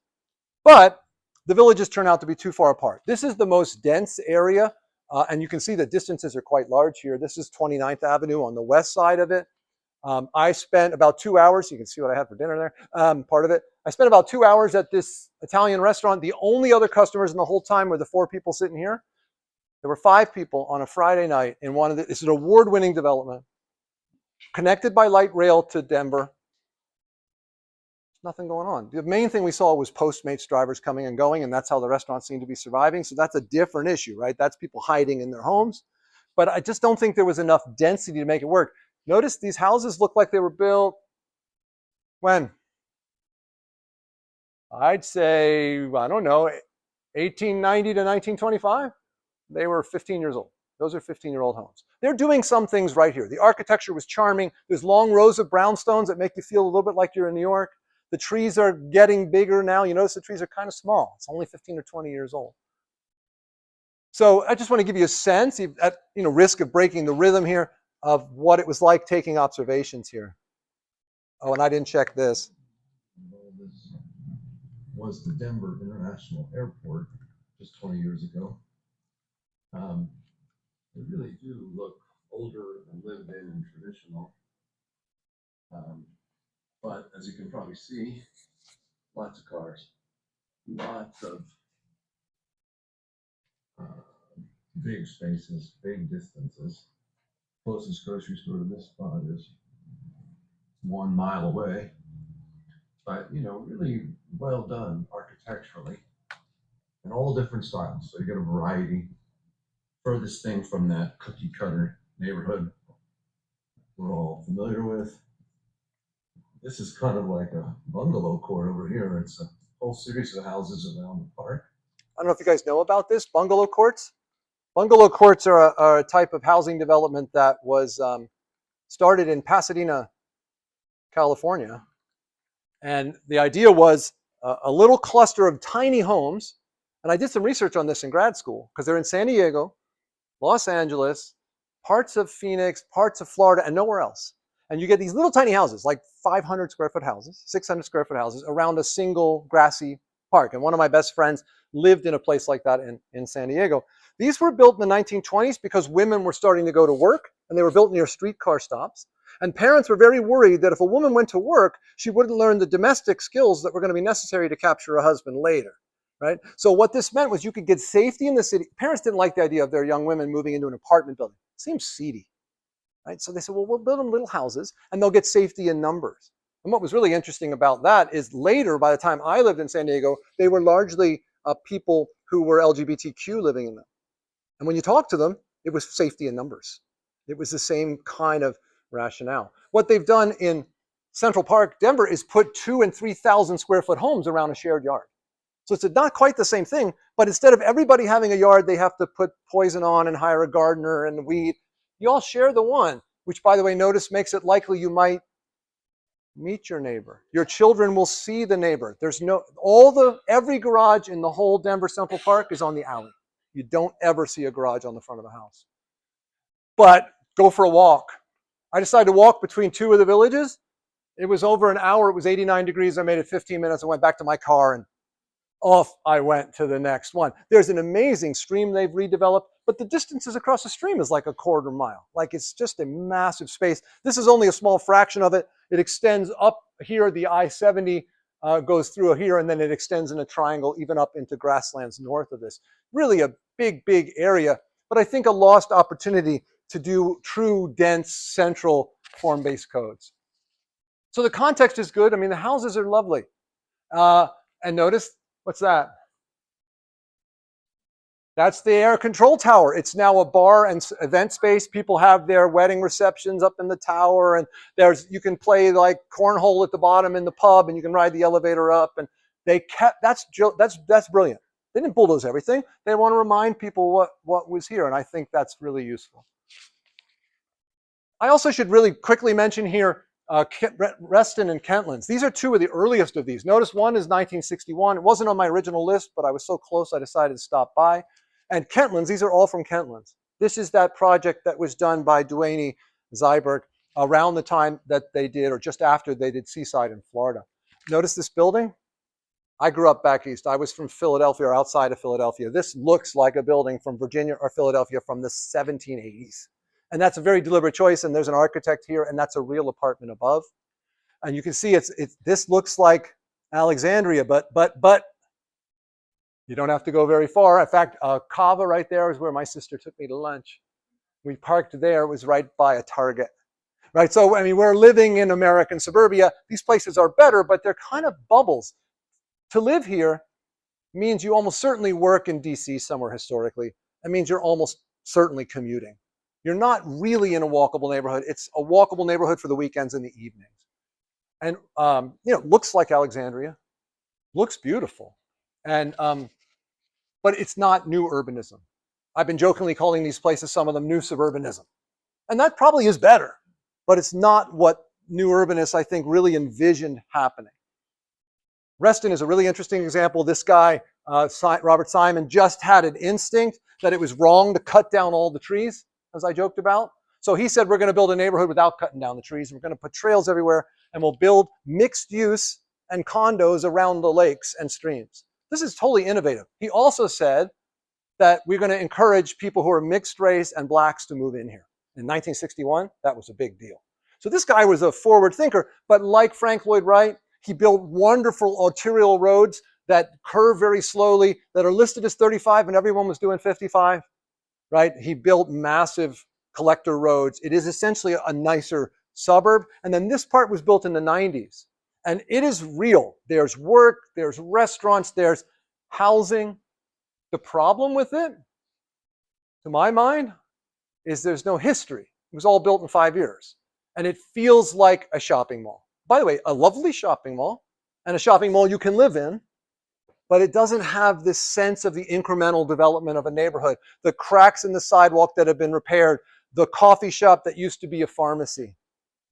Speaker 1: But the villages turn out to be too far apart. This is the most dense area, and you can see the distances are quite large here. This is 29th Avenue on the west side of it. I spent about 2 hours, you can see what I had for dinner there, part of it. I spent about 2 hours at this Italian restaurant. The only other customers in the whole time were the 4 people sitting here. There were 5 people on a Friday night in one of the, it's an award-winning development, connected by light rail to Denver. Nothing going on. The main thing we saw was Postmates drivers coming and going, and that's how the restaurant seemed to be surviving. So that's a different issue, right? That's people hiding in their homes. But I just don't think there was enough density to make it work. Notice these houses look like they were built when? I'd say, I don't know, 1890 to 1925. They were 15 years old. Those are 15-year-old homes. They're doing some things right here. The architecture was charming. There's long rows of brownstones that make you feel a little bit like you're in New York. The trees are getting bigger now. You notice the trees are kind of small. It's only 15 or 20 years old. So I just want to give you a sense, at risk of breaking the rhythm here, of what it was like taking observations here. Oh, and I didn't check this.
Speaker 2: Well, this was the Denver International Airport just 20 years ago. They really do look older and lived in and traditional. But as you can probably see, lots of cars, lots of big spaces, big distances. Closest grocery store to this spot is 1 mile away. But, really well done architecturally in all different styles. So you get a variety. Furthest thing from that cookie cutter neighborhood we're all familiar with. This is kind of like a bungalow court over here. It's a whole series of houses around the park.
Speaker 1: I don't know if you guys know about this, bungalow courts. Bungalow courts are a type of housing development that was started in Pasadena, California. And the idea was a little cluster of tiny homes. And I did some research on this in grad school because they're in San Diego, Los Angeles, parts of Phoenix, parts of Florida, and nowhere else. And you get these little tiny houses, like 500 square foot houses, 600 square foot houses around a single grassy park. And one of my best friends lived in a place like that in San Diego. These were built in the 1920s because women were starting to go to work, and they were built near streetcar stops. And parents were very worried that if a woman went to work, she wouldn't learn the domestic skills that were going to be necessary to capture a husband later. Right? So what this meant was you could get safety in the city. Parents didn't like the idea of their young women moving into an apartment building. It seems seedy. Right? So they said, well, we'll build them little houses and they'll get safety in numbers. And what was really interesting about that is later, by the time I lived in San Diego, they were largely people who were LGBTQ living in them. And when you talk to them, it was safety in numbers. It was the same kind of rationale. What they've done in Central Park, Denver, is put 2,000 and 3,000 square foot homes around a shared yard. So it's not quite the same thing, but instead of everybody having a yard, they have to put poison on and hire a gardener and weed. You all share the one, which, by the way, notice makes it likely you might meet your neighbor. Your children will see the neighbor. Every garage in the whole Denver Central Park is on the alley. You don't ever see a garage on the front of the house. But go for a walk. I decided to walk between 2 of the villages. It was over an hour. It was 89 degrees. I made it 15 minutes. I went back to my car and off I went to the next one. There's an amazing stream they've redeveloped, but the distances across the stream is like a quarter mile. Like it's just a massive space. This is only a small fraction of it. It extends up here. The I-70 goes through here, and then it extends in a triangle even up into grasslands north of this. Really a big, big area, but I think a lost opportunity to do true, dense, central form-based codes. So the context is good. I mean, the houses are lovely. And notice, what's that? That's the air control tower. It's now a bar and event space. People have their wedding receptions up in the tower, and you can play like cornhole at the bottom in the pub, and you can ride the elevator up. And they kept that's brilliant. They didn't bulldoze everything. They want to remind people what was here, and I think that's really useful. I also should really quickly mention here Reston and Kentlands. These are two of the earliest of these. Notice one is 1961. It wasn't on my original list, but I was so close I decided to stop by. And Kentlands, these are all from Kentlands. This is that project that was done by Duane Zyberg around the time that they did, or just after they did Seaside in Florida. Notice this building? I grew up back east. I was from Philadelphia, or outside of Philadelphia. This looks like a building from Virginia or Philadelphia from the 1780s. And that's a very deliberate choice. And there's an architect here, and that's a real apartment above. And you can see this looks like Alexandria, but you don't have to go very far. In fact, Cava right there is where my sister took me to lunch. We parked there. It was right by a Target. Right? So, I mean, we're living in American suburbia. These places are better, but they're kind of bubbles. To live here means you almost certainly work in DC somewhere historically. It means you're almost certainly commuting. You're not really in a walkable neighborhood. It's a walkable neighborhood for the weekends and the evenings. And, looks like Alexandria. Looks beautiful. And, but it's not new urbanism. I've been jokingly calling these places, some of them, new suburbanism. And that probably is better, but it's not what new urbanists, I think, really envisioned happening. Reston is a really interesting example. This guy, Robert Simon, just had an instinct that it was wrong to cut down all the trees, as I joked about. So he said, we're going to build a neighborhood without cutting down the trees. We're going to put trails everywhere, and we'll build mixed use and condos around the lakes and streams. This is totally innovative. He also said that we're going to encourage people who are mixed race and blacks to move in here. In 1961, that was a big deal. So this guy was a forward thinker, but like Frank Lloyd Wright, he built wonderful arterial roads that curve very slowly, that are listed as 35 and everyone was doing 55, right? He built massive collector roads. It is essentially a nicer suburb. And then this part was built in the 90s. And it is real. There's work, there's restaurants, there's housing. The problem with it, to my mind, is there's no history. It was all built in 5 years. And it feels like a shopping mall. By the way, a lovely shopping mall, and a shopping mall you can live in, but it doesn't have this sense of the incremental development of a neighborhood. The cracks in the sidewalk that have been repaired, the coffee shop that used to be a pharmacy,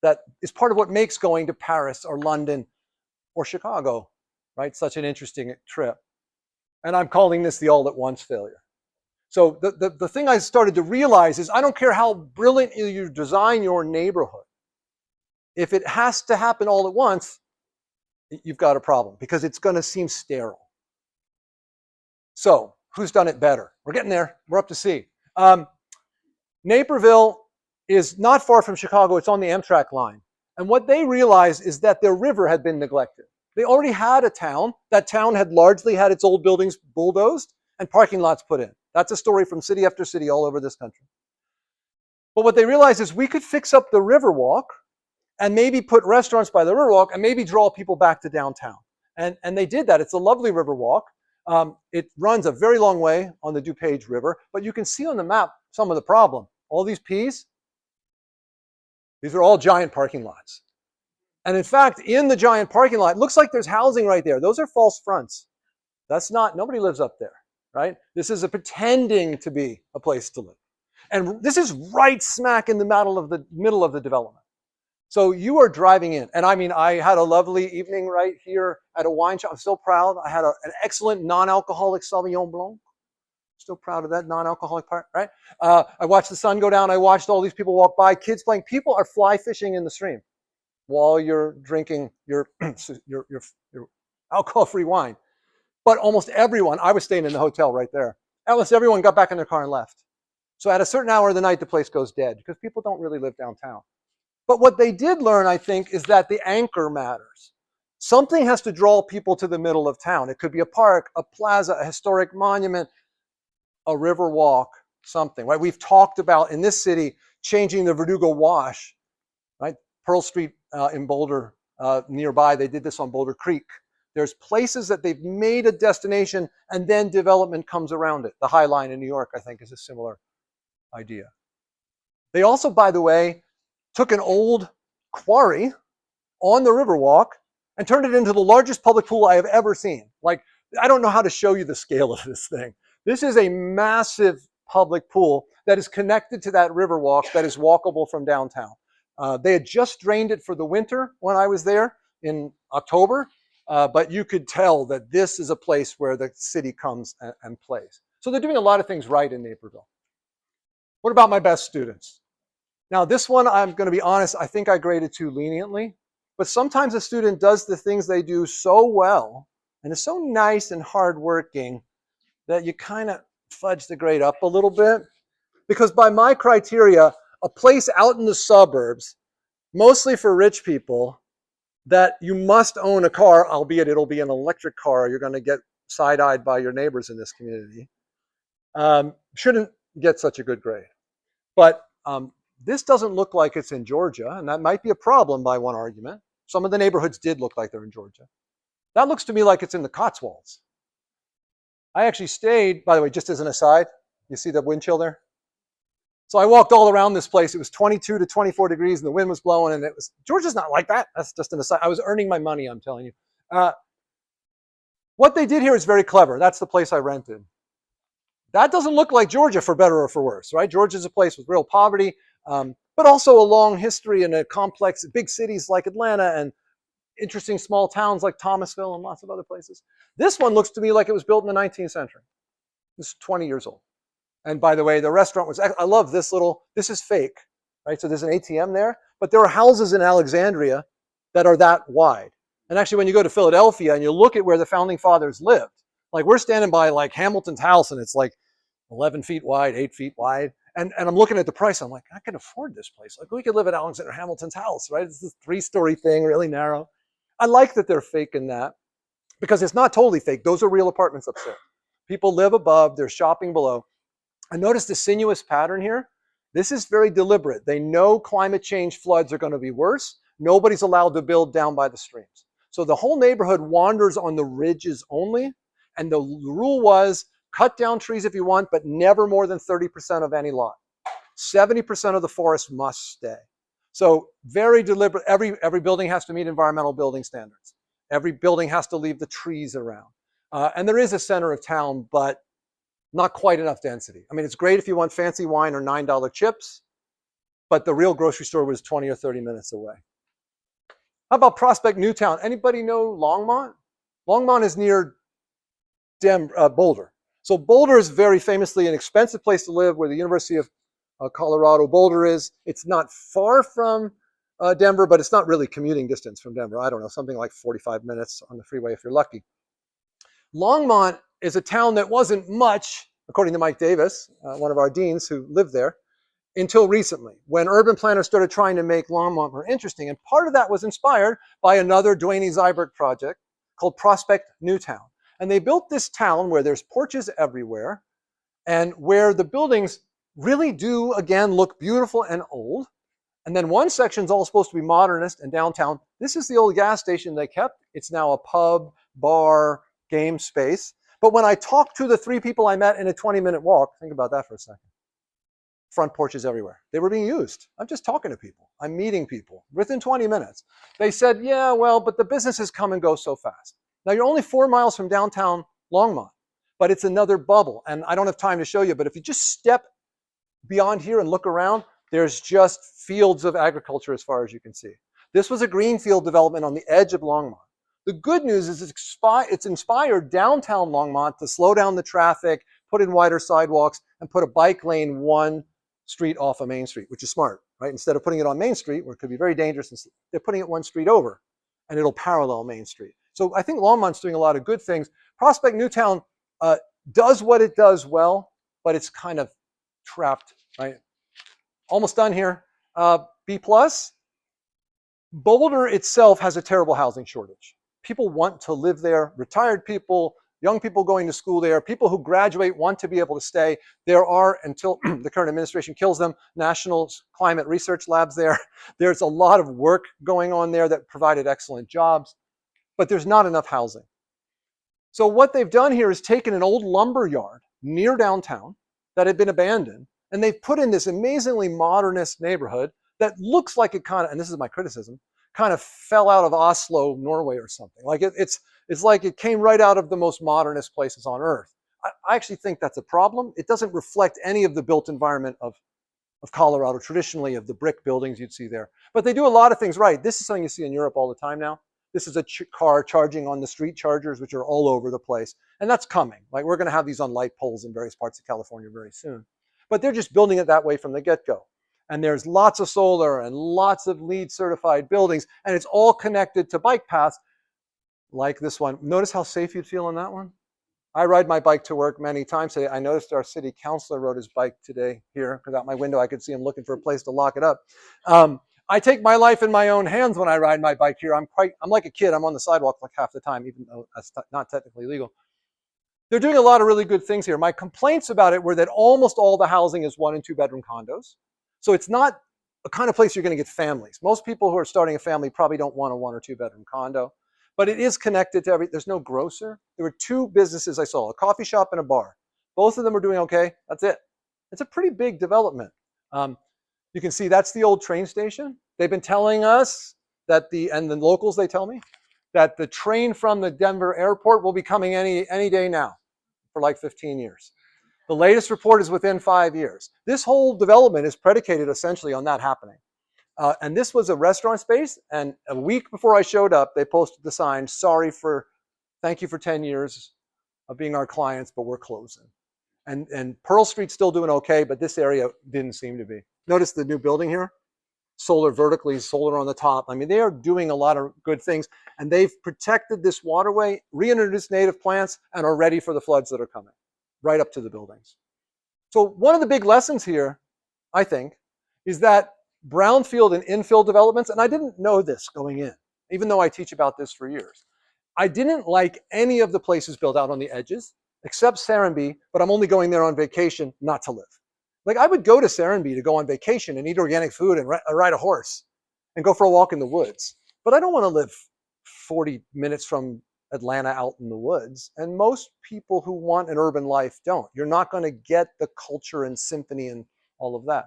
Speaker 1: that is part of what makes going to Paris or London or Chicago, right, such an interesting trip. And I'm calling this the all-at-once failure. So the thing I started to realize is I don't care how brilliantly you design your neighborhood. If it has to happen all at once, you've got a problem because it's going to seem sterile. So who's done it better? We're getting there. We're up to C. Naperville is not far from Chicago. It's on the Amtrak line. And what they realized is that their river had been neglected. They already had a town. That town had largely had its old buildings bulldozed and parking lots put in. That's a story from city after city all over this country. But what they realized is we could fix up the Riverwalk and maybe put restaurants by the Riverwalk and maybe draw people back to downtown. And they did that. It's a lovely Riverwalk. It runs a very long way on the DuPage River, but you can see on the map some of the problem. All these P's, these are all giant parking lots. And in fact, in the giant parking lot, it looks like there's housing right there. Those are false fronts. That's not, nobody lives up there, right? This is a pretending to be a place to live. And this is right smack in the middle of the development. So you are driving in. And I mean, I had a lovely evening right here at a wine shop. I'm so proud. I had an excellent non-alcoholic Sauvignon Blanc. Still proud of that non-alcoholic part, right? I watched the sun go down. I watched all these people walk by, kids playing. People are fly fishing in the stream while you're drinking your alcohol-free wine. But almost everyone, I was staying in the hotel right there, almost everyone got back in their car and left. So at a certain hour of the night, the place goes dead because people don't really live downtown. But what they did learn, I think, is that the anchor matters. Something has to draw people to the middle of town. It could be a park, a plaza, a historic monument, a river walk, something, right? We've talked about in this city changing the Verdugo Wash, right? Pearl Street in Boulder nearby, they did this on Boulder Creek. There's places that they've made a destination and then development comes around it. The High Line in New York, I think, is a similar idea. They also, by the way, took an old quarry on the Riverwalk and turned it into the largest public pool I have ever seen. Like, I don't know how to show you the scale of this thing. This is a massive public pool that is connected to that Riverwalk that is walkable from downtown. They had just drained it for the winter when I was there in October, but you could tell that this is a place where the city comes and plays. So they're doing a lot of things right in Naperville. What about my best students? Now, this one, I'm going to be honest, I think I graded too leniently, but sometimes a student does the things they do so well and is so nice and hardworking that you kind of fudge the grade up a little bit. Because by my criteria, a place out in the suburbs, mostly for rich people, that you must own a car, albeit it'll be an electric car, you're going to get side-eyed by your neighbors in this community, shouldn't get such a good grade. But this doesn't look like it's in Georgia, and that might be a problem by one argument. Some of the neighborhoods did look like they're in Georgia. That looks to me like it's in the Cotswolds. I actually stayed, by the way, just as an aside, you see the wind chill there? So I walked all around this place. It was 22 to 24 degrees and the wind was blowing, and it was, Georgia's not like that. That's just an aside. I was earning my money, I'm telling you. What they did here is very clever. That's the place I rented. That doesn't look like Georgia, for better or for worse, right? Georgia's a place with real poverty, but also a long history and a complex, big cities like Atlanta and interesting small towns like Thomasville and lots of other places. This one looks to me like it was built in the 19th century. It's 20 years old. And by the way, the restaurant was, I love this little, this is fake, right? So there's an ATM there, but there are houses in Alexandria that are that wide. And actually, when you go to Philadelphia and you look at where the founding fathers lived, like we're standing by like Hamilton's house and it's like 11 feet wide, 8 feet wide. And I'm looking at the price. I'm like, I can afford this place. Like we could live at Alexander Hamilton's house, right? It's this 3-story thing, really narrow. I like that they're faking that because it's not totally fake. Those are real apartments upstairs. People live above, there's shopping below. And notice the sinuous pattern here. This is very deliberate. They know climate change floods are going to be worse. Nobody's allowed to build down by the streams. So the whole neighborhood wanders on the ridges only. And the rule was cut down trees if you want, but never more than 30% of any lot. 70% of the forest must stay. So very deliberate. Every building has to meet environmental building standards. Every building has to leave the trees around. And there is a center of town, but not quite enough density. I mean, it's great if you want fancy wine or $9 chips, but the real grocery store was 20 or 30 minutes away. How about Prospect Newtown? Anybody know Longmont? Longmont is near Boulder. So Boulder is very famously an expensive place to live, where the University of Colorado Boulder is. It's not far from Denver, but it's not really commuting distance from Denver. I don't know, something like 45 minutes on the freeway if you're lucky. Longmont is a town that wasn't much, according to Mike Davis, one of our deans who lived there, until recently, when urban planners started trying to make Longmont more interesting. And part of that was inspired by another Duane Zyberg project called Prospect Newtown. And they built this town where there's porches everywhere and where the buildings really do, again, look beautiful and old. And then one section's all supposed to be modernist and downtown. This is the old gas station they kept. It's now a pub, bar, game space. But when I talked to the 3 people I met in a 20-minute walk, think about that for a second. Front porches everywhere. They were being used. I'm just talking to people. I'm meeting people within 20 minutes. They said, yeah, well, but the businesses come and go so fast. Now, you're only 4 miles from downtown Longmont, but it's another bubble. And I don't have time to show you, but if you just step beyond here and look around, there's just fields of agriculture as far as you can see. This was a greenfield development on the edge of Longmont. The good news is it's inspired downtown Longmont to slow down the traffic, put in wider sidewalks, and put a bike lane 1 street off of Main Street, which is smart, right? Instead of putting it on Main Street, where it could be very dangerous, they're putting it 1 street over, and it'll parallel Main Street. So I think Longmont's doing a lot of good things. Prospect Newtown does what it does well, but it's kind of trapped, right? Almost done here. B+. Boulder itself has a terrible housing shortage. People want to live there, retired people, young people going to school there, people who graduate want to be able to stay. There are, until the current administration kills them, national climate research labs there. There's a lot of work going on there that provided excellent jobs. but there's not enough housing. So what they've done here is taken an old lumber yard near downtown that had been abandoned, and they've put in this amazingly modernist neighborhood that looks like it kind of, and this is my criticism, kind of fell out of Oslo, Norway or something. Like it's like it came right out of the most modernist places on earth. I actually think that's a problem. It doesn't reflect any of the built environment of Colorado, traditionally of the brick buildings you'd see there. But they do a lot of things right. This is something you see in Europe all the time now. This is a car charging on the street chargers, which are all over the place. And that's coming. Like we're going to have these on light poles in various parts of California very soon. But they're just building it that way from the get-go. And there's lots of solar and lots of LEED certified buildings. And it's all connected to bike paths like this one. Notice how safe you'd feel on that one? I ride my bike to work many times today. I noticed our city councilor rode his bike today here, because out my window I could see him looking for a place to lock it up. I take my life in my own hands when I ride my bike here. I'm like a kid. I'm on the sidewalk like half the time, even though that's not technically legal. They're doing a lot of really good things here. My complaints about it were that almost all the housing is 1 and 2 bedroom condos. So it's not a kind of place you're going to get families. Most people who are starting a family probably don't want a 1 or 2 bedroom condo. But it is connected to there's no grocer. There were 2 businesses I saw, a coffee shop and a bar. Both of them are doing okay. That's it. It's a pretty big development. You can see that's the old train station. They've been telling us that and the locals, they tell me, that the train from the Denver airport will be coming any day now for like 15 years. The latest report is within 5 years. This whole development is predicated essentially on that happening. And this was a restaurant space, and a week before I showed up, they posted the sign, thank you for 10 years of being our clients, but we're closing. And Pearl Street's still doing okay, but this area didn't seem to be. Notice the new building here, solar vertically, solar on the top. I mean, they are doing a lot of good things, and they've protected this waterway, reintroduced native plants, and are ready for the floods that are coming, right up to the buildings. So one of the big lessons here, I think, is that brownfield and infill developments, and I didn't know this going in, even though I teach about this for years. I didn't like any of the places built out on the edges, except Serenbe, but I'm only going there on vacation, not to live. Like I would go to Serenbe to go on vacation and eat organic food and ride a horse and go for a walk in the woods. But I don't want to live 40 minutes from Atlanta out in the woods. And most people who want an urban life don't. You're not going to get the culture and symphony and all of that.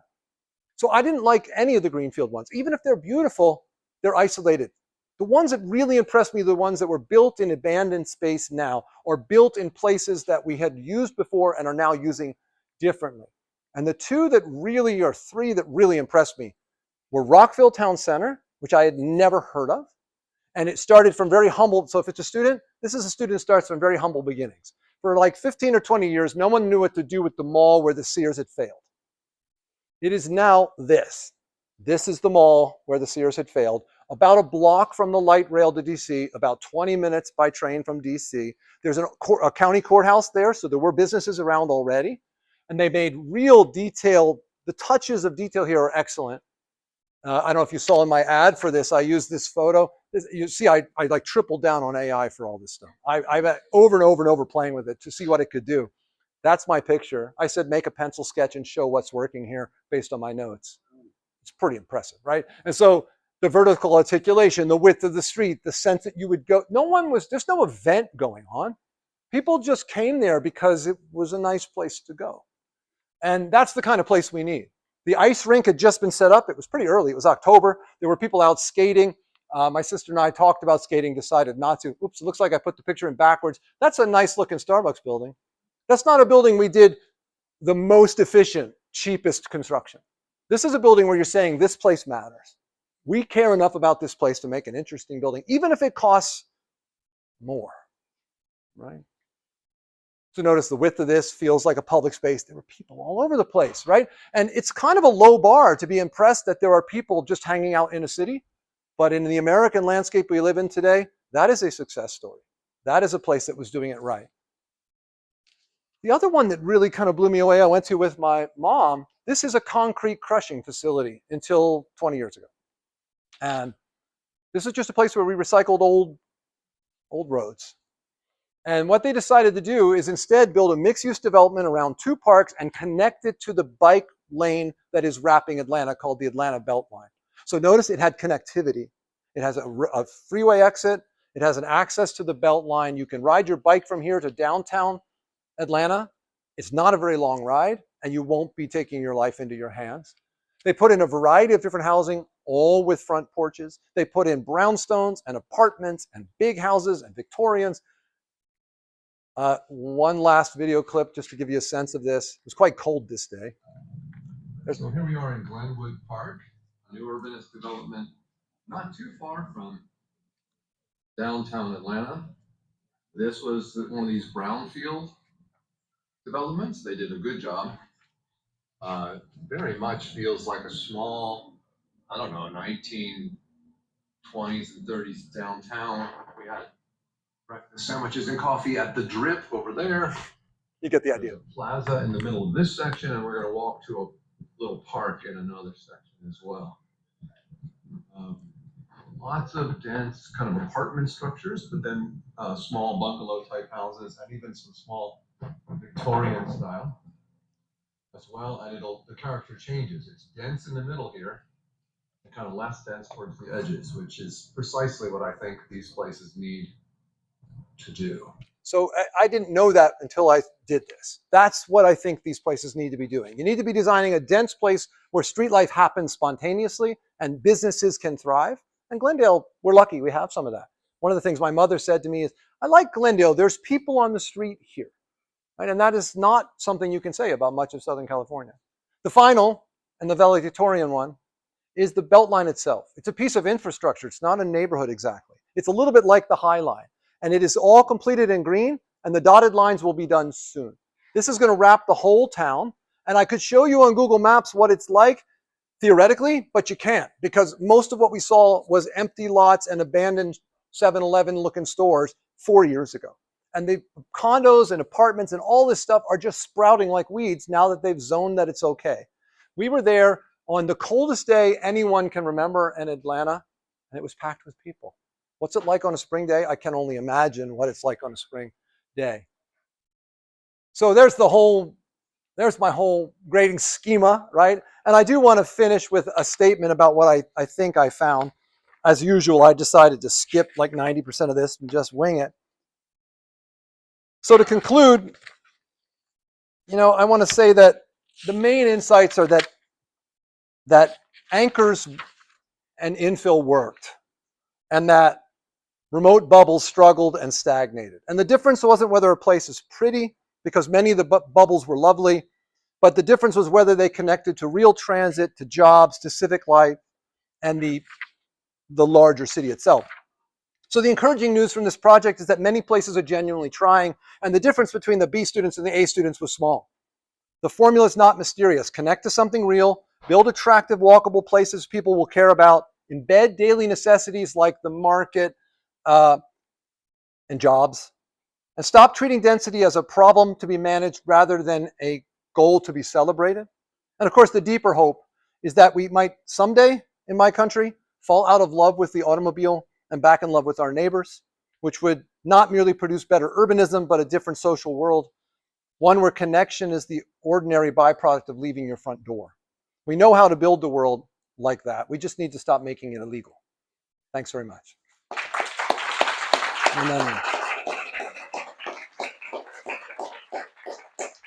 Speaker 1: So I didn't like any of the greenfield ones. Even if they're beautiful, they're isolated. The ones that really impressed me are the ones that were built in abandoned space now, or built in places that we had used before and are now using differently. And the 3 that really impressed me were Rockville Town Center, which I had never heard of. And it started from very humble. So if it's a student, this is a student who starts from very humble beginnings. For like 15 or 20 years, no one knew what to do with the mall where the Sears had failed. It is now this. This is the mall where the Sears had failed. About a block from the light rail to DC, about 20 minutes by train from DC. There's a county courthouse there, so there were businesses around already. And they made real detail. The touches of detail here are excellent. I don't know if you saw in my ad for this, I used this photo. You see, I like tripled down on AI for all this stuff. I've over and over and over playing with it to see what it could do. That's my picture. I said, make a pencil sketch and show what's working here based on my notes. It's pretty impressive, right? And so the vertical articulation, the width of the street, the sense that you would go, there's no event going on. People just came there because it was a nice place to go. And that's the kind of place we need. The ice rink had just been set up. It was pretty early. It was October. There were people out skating. My sister and I talked about skating, decided not to. Oops, it looks like I put the picture in backwards. That's a nice looking Starbucks building. That's not a building we did the most efficient, cheapest construction. This is a building where you're saying this place matters. We care enough about this place to make an interesting building, even if it costs more, right? So notice the width of this feels like a public space. There were people all over the place, right? And it's kind of a low bar to be impressed that there are people just hanging out in a city. But in the American landscape we live in today, that is a success story. That is a place that was doing it right. The other one that really kind of blew me away, I went to with my mom. This is a concrete crushing facility until 20 years ago. And this is just a place where we recycled old roads. And what they decided to do is instead build a mixed-use development around 2 parks and connect it to the bike lane that is wrapping Atlanta called the Atlanta Beltline. So notice it had connectivity. It has a freeway exit. It has an access to the Beltline. You can ride your bike from here to downtown Atlanta. It's not a very long ride, and you won't be taking your life into your hands. They put in a variety of different housing, all with front porches. They put in brownstones and apartments and big houses and Victorians. One last video clip just to give you a sense of this. It was quite cold this day.
Speaker 2: So here we are in Glenwood Park, a new urbanist development not too far from downtown Atlanta. This was one of these brownfield developments. They did a good job. Very much feels like a small, I don't know, 1920s and 30s downtown. We had breakfast sandwiches and coffee at the Drip over there.
Speaker 1: You get the idea.
Speaker 2: There's a plaza in the middle of this section, and we're going to walk to a little park in another section as well. Lots of dense kind of apartment structures, but then small bungalow type houses and even some small Victorian style as well. And the character changes. It's dense in the middle here and kind of less dense towards the edges, which is precisely what I think these places need to do.
Speaker 1: So I didn't know that until I did this. That's what I think these places need to be doing. You need to be designing a dense place where street life happens spontaneously and businesses can thrive. And Glendale, we're lucky, we have some of that. One of the things my mother said to me is, I like Glendale, there's people on the street here. Right? And that is not something you can say about much of Southern California. The final, and the valedictorian one, is the Beltline itself. It's a piece of infrastructure. It's not a neighborhood exactly. It's a little bit like the High Line. And it is all completed in green, and the dotted lines will be done soon. This is going to wrap the whole town, and I could show you on Google Maps what it's like theoretically, but you can't, because most of what we saw was empty lots and abandoned 7-Eleven looking stores 4 years ago. And the condos and apartments and all this stuff are just sprouting like weeds now that they've zoned that it's okay. We were there on the coldest day anyone can remember in Atlanta, and it was packed with people. What's it like on a spring day? I can only imagine what it's like on a spring day. So there's my whole grading schema, right? And I do want to finish with a statement about what I think I found. As usual, I decided to skip like 90% of this and just wing it. So to conclude, I want to say that the main insights are that anchors and infill worked, and that remote bubbles struggled and stagnated. And the difference wasn't whether a place is pretty, because many of the bubbles were lovely, but the difference was whether they connected to real transit, to jobs, to civic life, and the larger city itself. So the encouraging news from this project is that many places are genuinely trying, and the difference between the B students and the A students was small. The formula is not mysterious. Connect to something real, build attractive, walkable places people will care about, embed daily necessities like the market and jobs, and stop treating density as a problem to be managed rather than a goal to be celebrated. And of course, the deeper hope is that we might someday in my country fall out of love with the automobile and back in love with our neighbors, which would not merely produce better urbanism, but a different social world, one where connection is the ordinary byproduct of leaving your front door. We know how to build the world like that. We just need to stop making it illegal. Thanks very much. Amen.